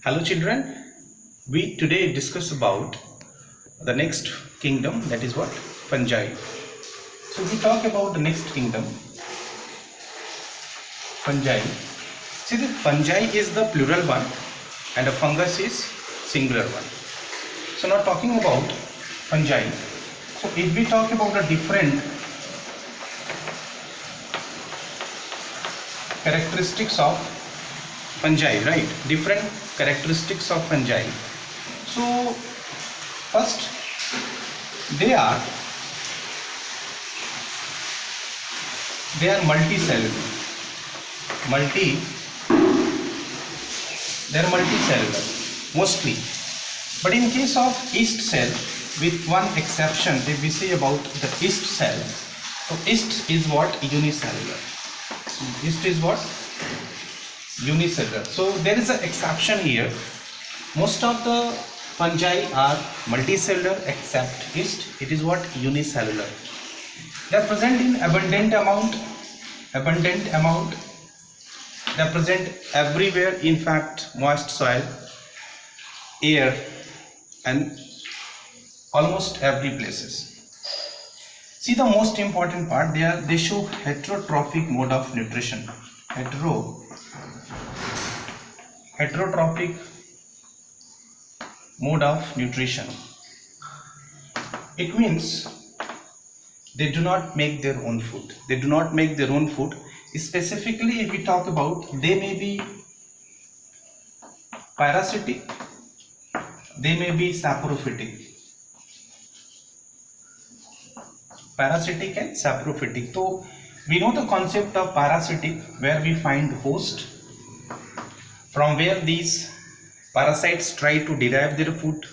Hello children, we today discuss about the next kingdom, that is what? Fungi. So we talk about the next kingdom, fungi. See, the fungi is the plural one and a fungus is singular one. So now talking about fungi. So if we talk about the different characteristics of fungi, right? Different characteristics of fungi. So first, they are multicellular. They are multicellular mostly. But in case of yeast cell, with one exception, if we say about the yeast cell, so yeast is what? Unicellular. Yeast is what? Unicellular. So there is an exception here. Most of the fungi are multicellular except yeast. It is what? Unicellular. They are present in abundant amount. They are present everywhere. In fact, moist soil, air, and almost every places. See, the most important part, they show heterotrophic mode of nutrition. Heterotrophic mode of nutrition. It means they do not make their own food. Specifically, if we talk about, they may be parasitic, they may be saprophytic. Parasitic and saprophytic. So we know the concept of parasitic, where we find host from where these parasites try to derive their food.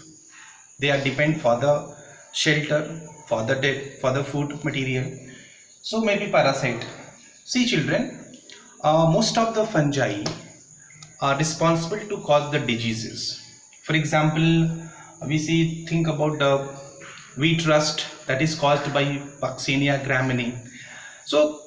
They are depend for the shelter, for the food material. So maybe parasite. See children, most of the fungi are responsible to cause the diseases. For example, think about the wheat rust that is caused by Puccinia gramineae. So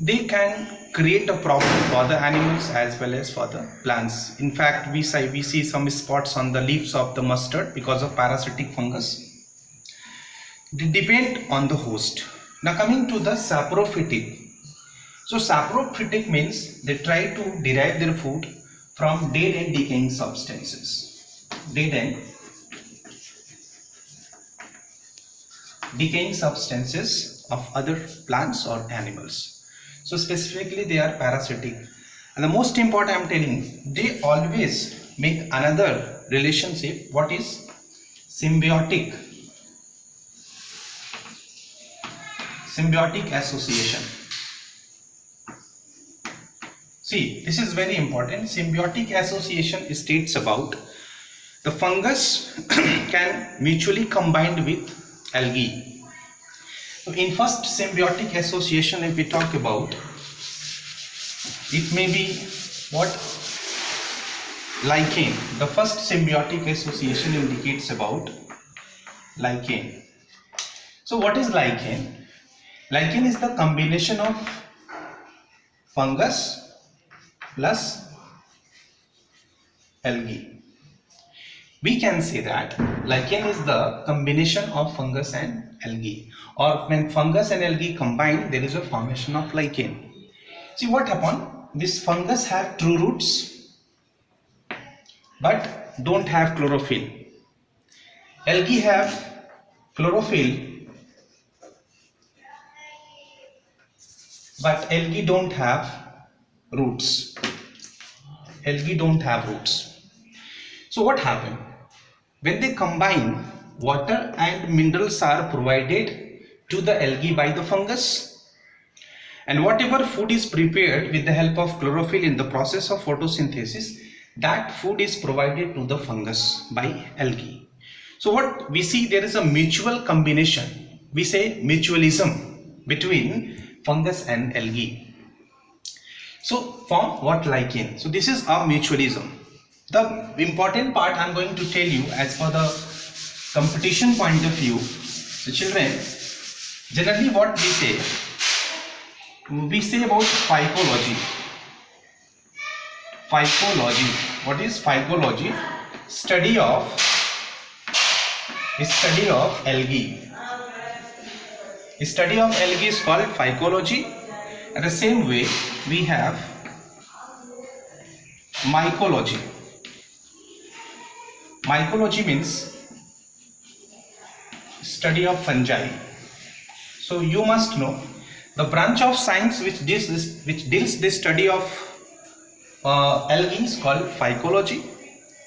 they can create a problem for the animals as well as for the plants. In fact, we see some spots on the leaves of the mustard because of parasitic fungus. They depend on the host. Now coming to the saprophytic. So saprophytic means they try to derive their food from dead and decaying substances. Dead and decaying substances of other plants or animals. So specifically they are parasitic. And the most important, I am telling, they always make another relationship. What is symbiotic association? See, this is very important. Symbiotic association states about the fungus can mutually combine with algae. So in first symbiotic association, if we talk about, it may be what? Lichen. The first symbiotic association indicates about lichen. So what is lichen? Lichen is the combination of fungus plus algae. We can say that lichen is the combination of fungus and algae, or when fungus and algae combine, there is a formation of lichen. See what happened? This fungus have true roots but don't have chlorophyll. Algae have chlorophyll but algae don't have roots. So what happened? When they combine, water and minerals are provided to the algae by the fungus, and whatever food is prepared with the help of chlorophyll in the process of photosynthesis, that food is provided to the fungus by algae. So what we see, there is a mutual combination. We say mutualism between fungus and algae. So form what? Lichen. So this is our mutualism. The important part I am going to tell you as per the competition point of view. The children, generally what we say about phycology. phycology. What is phycology? Study of algae. Study of algae is called phycology. And the same way we have mycology. Mycology means study of fungi. So you must know the branch of science which deals this study of algae is called phycology,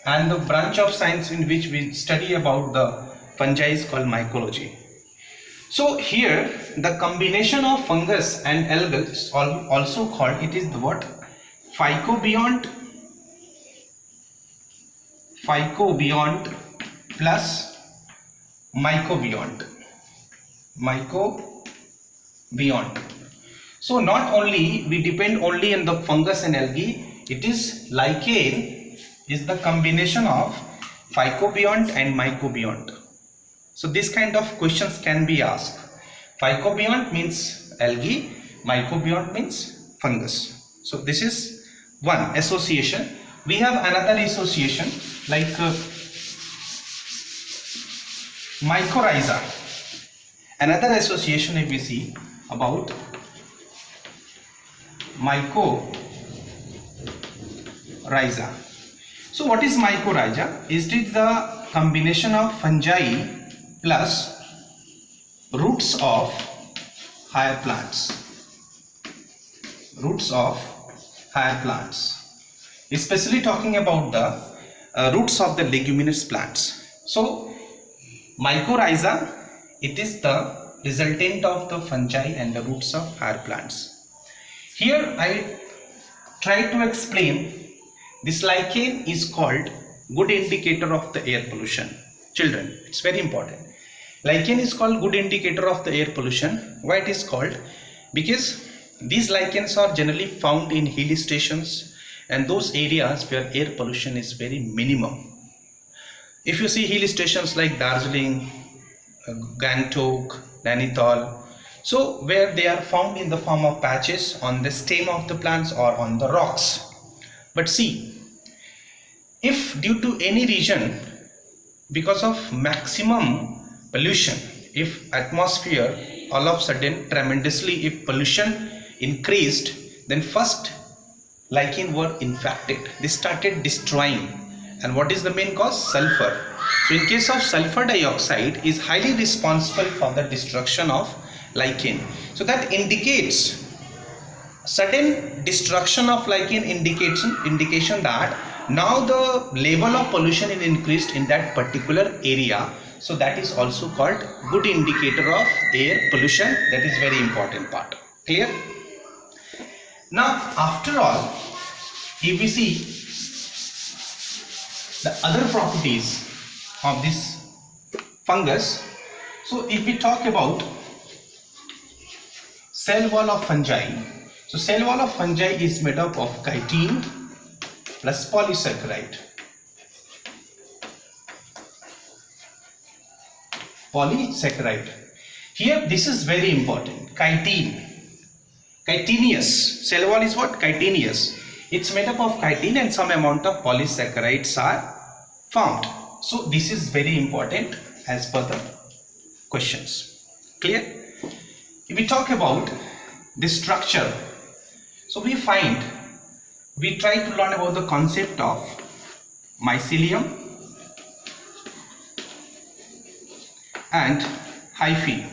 and the branch of science in which we study about the fungi is called mycology. So here the combination of fungus and algal is also called, it is the what? Phycobiont plus mycobiont. So not only we depend only on the fungus and algae, it is lichen is the combination of phycobiont and mycobiont. So this kind of questions can be asked. Phycobiont means algae, mycobiont means fungus. So this is one association. We have another association like mycorrhiza. Another association if we see about mycorrhiza. So what is mycorrhiza? Is it the combination of fungi plus roots of higher plants? Roots of higher plants. Especially talking about the roots of the leguminous plants. So mycorrhiza, it is the resultant of the fungi and the roots of higher plants. Here I try to explain this lichen is called good indicator of the air pollution. Children, it's very important. Lichen is called good indicator of the air pollution. Why it is called? Because these lichens are generally found in hill stations and those areas where air pollution is very minimum. If you see hill stations like Darjeeling, Gangtok, Nainital, so where they are found in the form of patches on the stem of the plants or on the rocks. But see, if due to any region, because of maximum pollution, if atmosphere all of a sudden tremendously, if pollution increased, then first lichen were infected. They started destroying. And what is the main cause? Sulfur. So in case of sulfur dioxide is highly responsible for the destruction of lichen. So that indicates sudden destruction of lichen indication that now the level of pollution is increased in that particular area. So that is also called good indicator of air pollution. That is very important part. Clear? Now after all, if we see the other properties of this fungus, so if we talk about cell wall of fungi, so cell wall of fungi is made up of chitin plus polysaccharide. Here this is very important. Chitinous. Cell wall is what? Chitinous. It's made up of chitin and some amount of polysaccharides are formed. So this is very important as per the questions. Clear? If we talk about the structure, so we try to learn about the concept of mycelium and hyphae.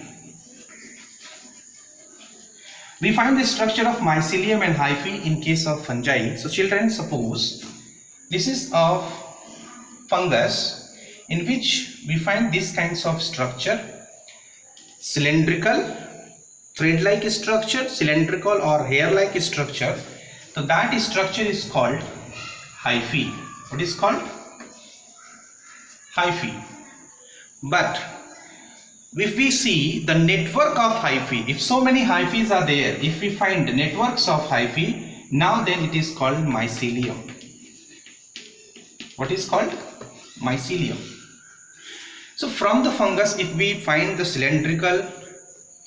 We find the structure of mycelium and hyphae in case of fungi. So children, suppose this is a fungus in which we find these kinds of structure: cylindrical, thread-like structure, cylindrical or hair-like structure. So that structure is called hyphae. What is called? Hyphae. But if we see the network of hyphae, if so many hyphae are there, if we find the networks of hyphae, now then it is called mycelium. What is called? Mycelium. So from the fungus, if we find the cylindrical,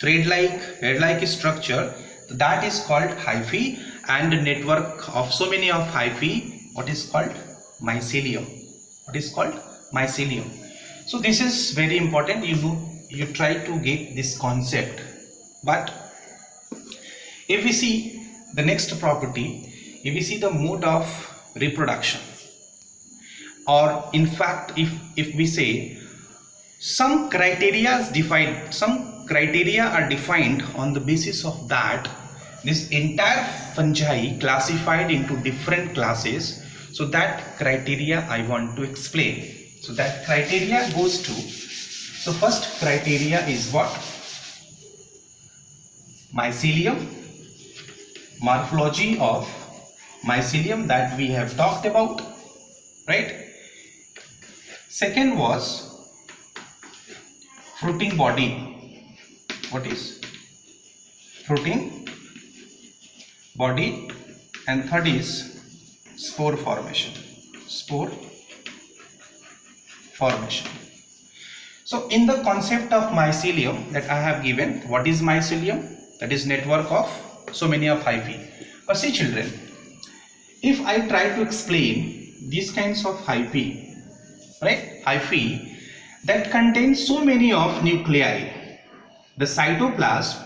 thread-like, hair-like structure, that is called hyphae, and a network of so many of hyphae, what is called mycelium. What is called mycelium. So this is very important. You try to get this concept. But if we see the next property, if we see the mode of reproduction, or in fact if we say some criteria are defined on the basis of that, this entire fungi classified into different classes. So that criteria I want to explain. So that criteria goes to, so first criteria is what? Mycelium, morphology of mycelium, that we have talked about, right? Second was fruiting body. What is fruiting body? And third is spore formation. Spore formation. So in the concept of mycelium that I have given, what is mycelium? That is network of so many of hyphae. But see children, if I try to explain these kinds of hyphae, right, hyphae that contain so many of nuclei, the cytoplasm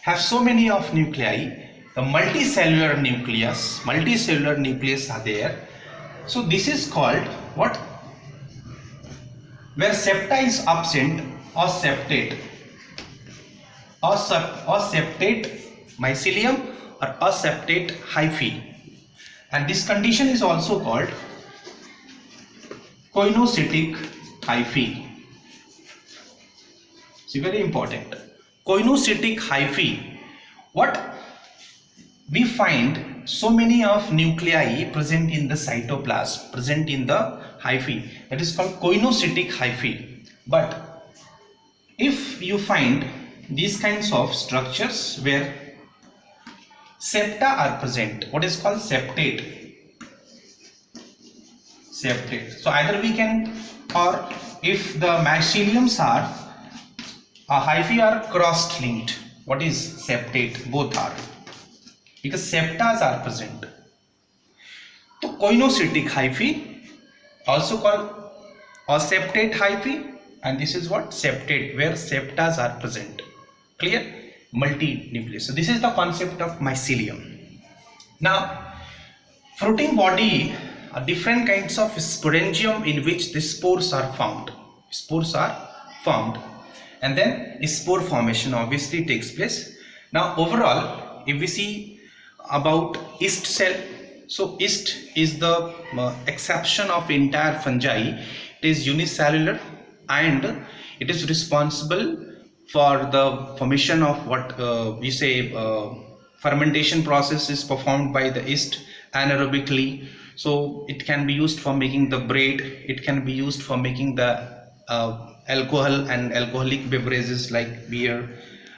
have so many of nuclei, the multicellular nucleus are there. So this is called what? Where septa is absent, or septate, or septate mycelium, or a septate hyphae, and this condition is also called koinocytic hyphae. See, very important. Koinocytic hyphae. What we find, so many of nuclei present in the cytoplasm, present in the hyphae, that is called koinocytic hyphae. But if you find these kinds of structures where septa are present, what is called septate. So either we can, or if the myceliums are hyphae are cross linked, what is septate? Both are, because septas are present. So koinocytic hyphae, also called or septate hyphae, and this is what? Septate, where septas are present. Clear? Multi-nucleus. So this is the concept of mycelium. Now, fruiting body are different kinds of sporangium in which the spores are found. Spores are formed, and then spore formation obviously takes place. Now overall, if we see about yeast cell, so yeast is the exception of entire fungi. It is unicellular, and it is responsible for the formation of what we say fermentation process is performed by the yeast anaerobically. So it can be used for making the bread, it can be used for making the alcohol and alcoholic beverages like beer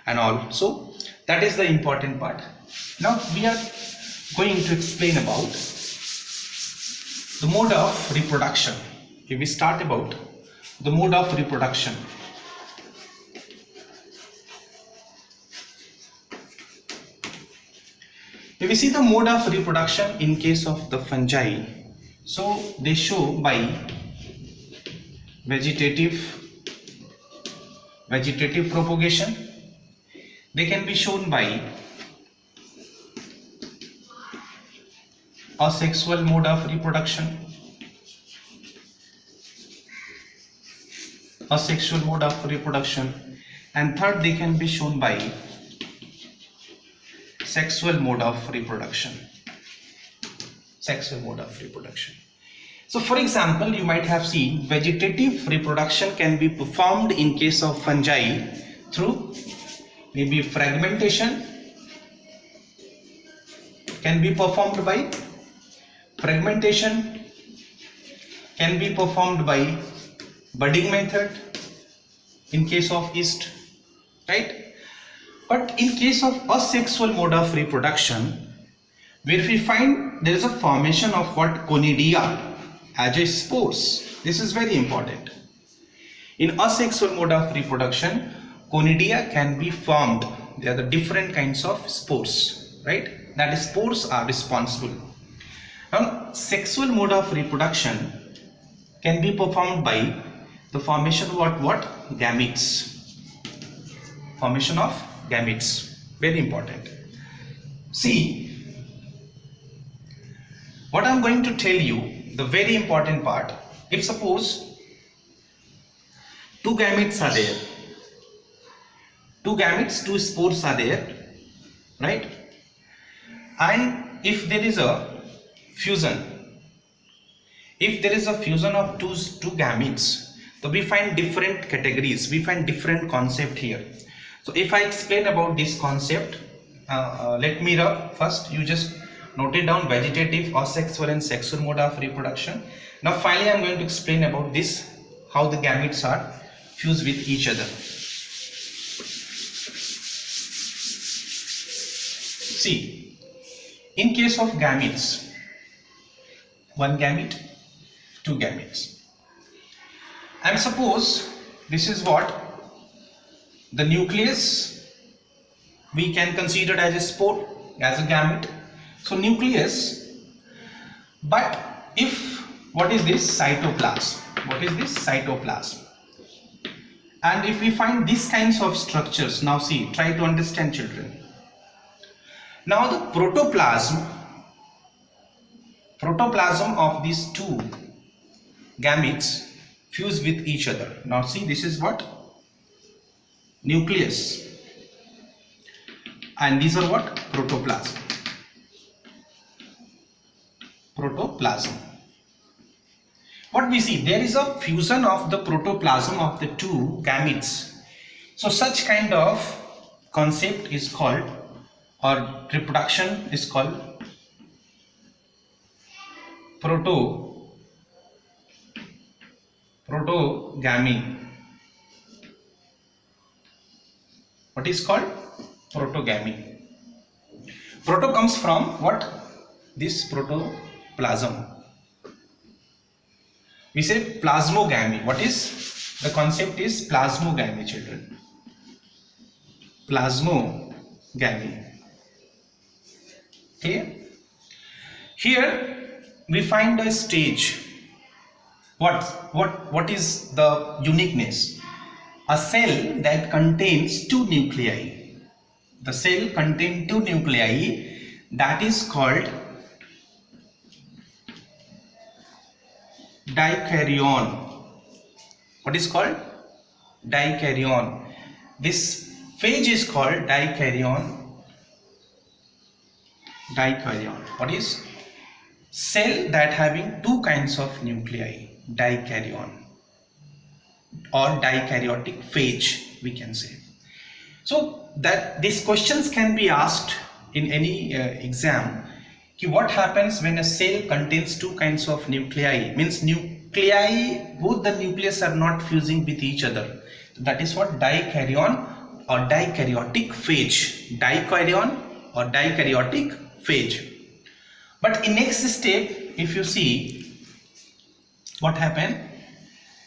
and all. So that is the important part. Now we are going to explain about the mode of reproduction. If we start about the mode of reproduction, if we see the mode of reproduction in case of the fungi, so they show by vegetative propagation. They can be shown by asexual mode of reproduction, and third, they can be shown by sexual mode of reproduction. So for example, you might have seen vegetative reproduction can be performed in case of fungi through maybe fragmentation, can be performed by budding method in case of yeast, right? But in case of asexual mode of reproduction, where we find there is a formation of what? Conidia as a spores. This is very important. In asexual mode of reproduction, conidia can be formed They are the different kinds of spores, right? That is, spores are responsible. Now, sexual mode of reproduction can be performed by the formation of what? Gametes. Formation of gametes. Very important. See, what I am going to tell you, the very important part. If suppose two gametes are there, two gametes, two spores are there, right? And if there is a fusion, if there is a fusion of two gametes, so we find different categories, we find different concept here. So if I explain about this concept, let me first you just note it down: vegetative, asexual and sexual mode of reproduction. Now finally I am going to explain about this, how the gametes are fused with each other. See, in case of gametes, one gamete, two gametes, and suppose this is what the nucleus, we can consider as a spore, as a gamete. So nucleus, but if, what is this? Cytoplasm. What is this? Cytoplasm. And if we find these kinds of structures, now see, try to understand, children. Now the protoplasm of these two gametes fuse with each other. Now see, this is what? Nucleus. And these are what? Protoplasm. Protoplasm. What we see, there is a fusion of the protoplasm of the two gametes. So such kind of concept is called, or reproduction is called, protogamy. What is called? Protogamy. Proto comes from what? This protoplasm. We say plasmogamy. What is the concept? Is plasmogamy, children. Plasmogamy. Okay. Here we find a stage. What is the uniqueness? A cell that contains two nuclei. The cell contains two nuclei, that is called dikaryon. What is called? Dikaryon. This phase is called dikaryon. Dikaryon. What is? Cell that having two kinds of nuclei. Dikaryon or dikaryotic phage, we can say. So that these questions can be asked in any exam. What happens when a cell contains two kinds of nuclei? Means nuclei, both the nucleus are not fusing with each other. That is what? Dikaryon or dikaryotic phage. Dikaryon or dikaryotic phage. But in next step, if you see what happened,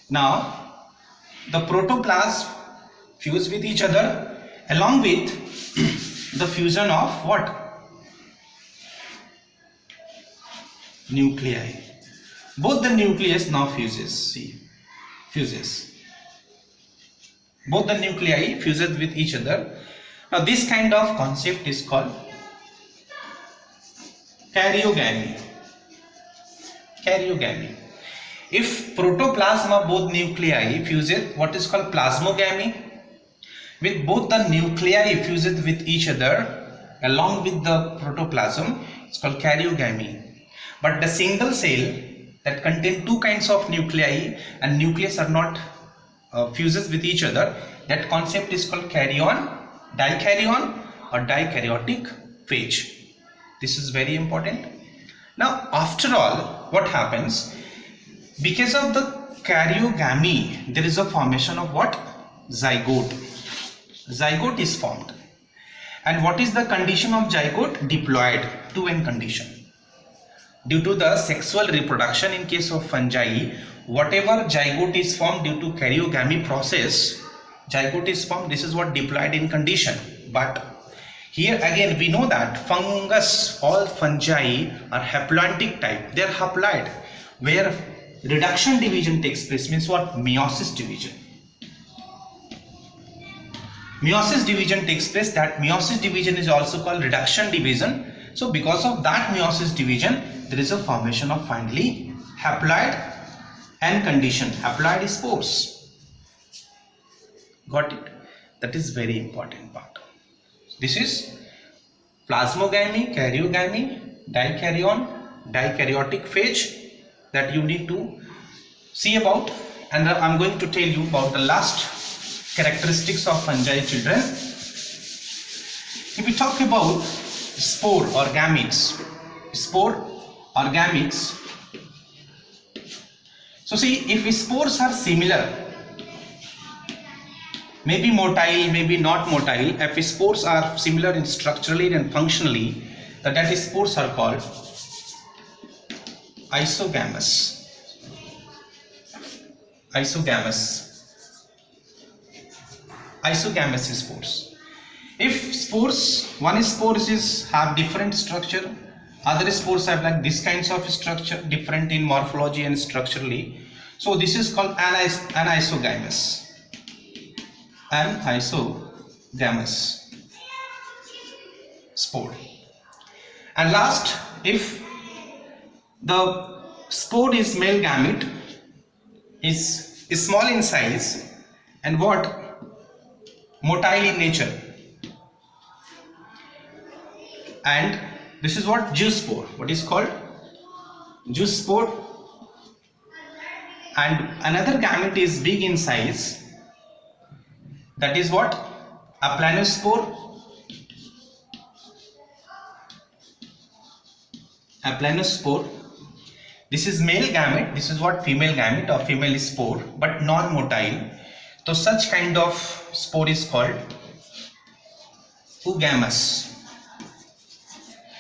now the protoplasm fuse with each other along with the fusion of what? Nuclei. Both the nucleus now fuses. See, fuses. Both the nuclei fuses with each other. Now this kind of concept is called karyogamy. Karyogamy. If protoplasm of both nuclei fuses, what is called plasmogamy. With both the nuclei fuses with each other along with the protoplasm, it's called karyogamy. But the single cell that contain two kinds of nuclei and nucleus are not fuses with each other, that concept is called dikaryon or dikaryotic phage. This is very important. Now after all, what happens? Because of the karyogamy, there is a formation of what? Zygote. Zygote is formed. And what is the condition of zygote? Diploid, 2n condition. Due to the sexual reproduction in case of fungi, whatever zygote is formed due to karyogamy process, zygote is formed. This is what diploid in condition. But here again we know that fungus, all fungi are haploid type. They are haploid, where reduction division takes place. Means what? Meiosis division. Meiosis division takes place. That meiosis division is also called reduction division. So because of that meiosis division, there is a formation of finally haploid and condition, haploid spores. Got it? That is very important part. This is plasmogamy, karyogamy, dikaryon, dikaryotic phase that you need to see about, and I am going to tell you about the last characteristics of fungi, children. If we talk about spore or gametes, so see, if spores are similar, maybe motile, maybe not motile, if spores are similar in structurally and functionally, that spores are called isogamous. Isogamous spores. If spores, one spores have different structure, other spores have like this kinds of structure, different in morphology and structurally. So this is called anisogamous. Anisogamous spore. And last, if the spore is male gamete, is small in size and what? Motile in nature. And this is what? Zoospore. What is called? Zoospore. And another gamete is big in size. That is what? Aplanospore. Aplanospore. This is male gamete. This is what? Female gamete or female spore, but non-motile. So such kind of spore is called oogamous.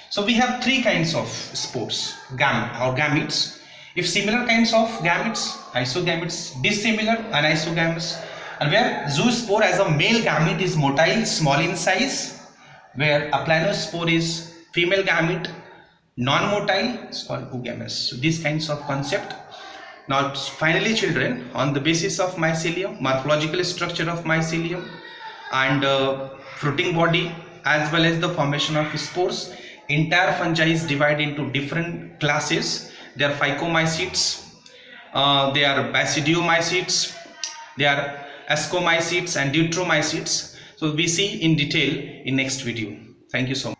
So we have three kinds of spores, gametes. If similar kinds of gametes, isogametes, dissimilar, anisogamous, and where zoospore as a male gamete is motile, small in size, where aplanospore is female gamete, non-motile, it's called oogamous. So these kinds of concept. Now finally, children, on the basis of mycelium, morphological structure of mycelium and fruiting body as well as the formation of spores, entire fungi is divided into different classes. They are phycomycetes, they are basidiomycetes, they are ascomycetes and deuteromycetes. So we see in detail in next video. Thank you so much.